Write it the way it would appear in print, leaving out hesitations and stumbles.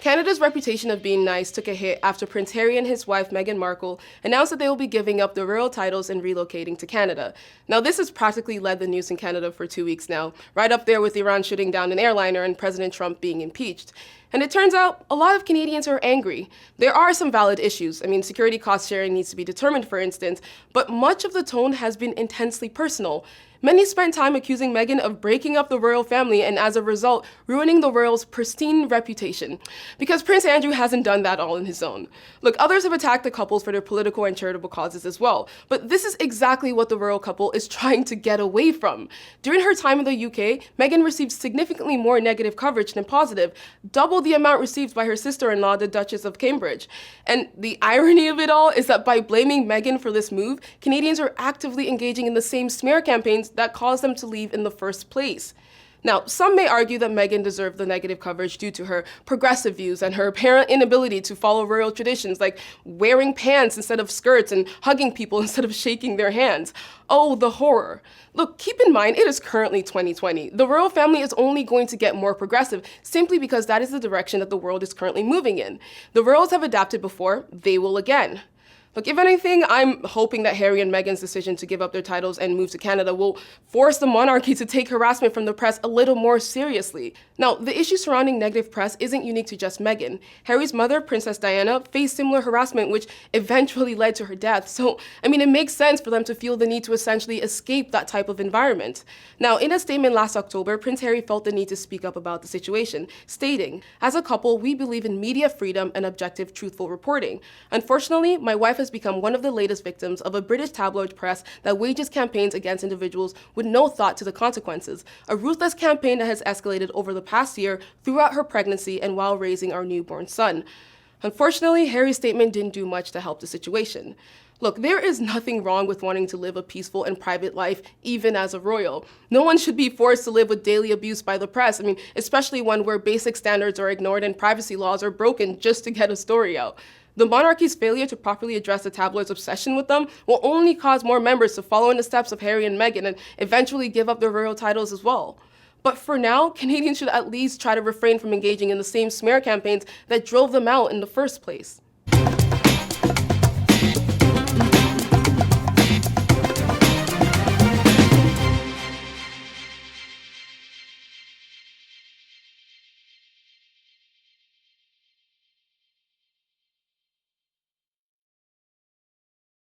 Canada's reputation of being nice took a hit after Prince Harry and his wife Meghan Markle announced that they will be giving up their royal titles and relocating to Canada. Now, this has practically led the news in Canada for 2 weeks now, right up there with Iran shooting down an airliner and President Trump being impeached. And it turns out a lot of Canadians are angry. There are some valid issues. I mean, security cost sharing needs to be determined, for instance, but much of the tone has been intensely personal. Many spent time accusing Meghan of breaking up the royal family and as a result, ruining the royals' pristine reputation. Because Prince Andrew hasn't done that all on his own. Look, others have attacked the couples for their political and charitable causes as well, but this is exactly what the royal couple is trying to get away from. During her time in the UK, Meghan received significantly more negative coverage than positive, double the amount received by her sister-in-law, the Duchess of Cambridge. And the irony of it all is that by blaming Meghan for this move, Canadians are actively engaging in the same smear campaigns that caused them to leave in the first place. Now, some may argue that Meghan deserved the negative coverage due to her progressive views and her apparent inability to follow royal traditions like wearing pants instead of skirts and hugging people instead of shaking their hands. Oh, the horror. Look, keep in mind, it is currently 2020. The royal family is only going to get more progressive simply because that is the direction that the world is currently moving in. The royals have adapted before, they will again. Look, if anything, I'm hoping that Harry and Meghan's decision to give up their titles and move to Canada will force the monarchy to take harassment from the press a little more seriously. Now, the issue surrounding negative press isn't unique to just Meghan. Harry's mother, Princess Diana, faced similar harassment, which eventually led to her death. So, I mean, it makes sense for them to feel the need to essentially escape that type of environment. Now, in a statement last October, Prince Harry felt the need to speak up about the situation, stating, "As a couple, we believe in media freedom and objective, truthful reporting. Unfortunately, my wife has become one of the latest victims of a British tabloid press that wages campaigns against individuals with no thought to the consequences, a ruthless campaign that has escalated over the past year throughout her pregnancy and while raising our newborn son." Unfortunately, Harry's statement didn't do much to help the situation. Look, there is nothing wrong with wanting to live a peaceful and private life, even as a royal. No one should be forced to live with daily abuse by the press. I mean, especially one where basic standards are ignored and privacy laws are broken just to get a story out. The monarchy's failure to properly address the tabloid's obsession with them will only cause more members to follow in the steps of Harry and Meghan and eventually give up their royal titles as well. But for now, Canadians should at least try to refrain from engaging in the same smear campaigns that drove them out in the first place.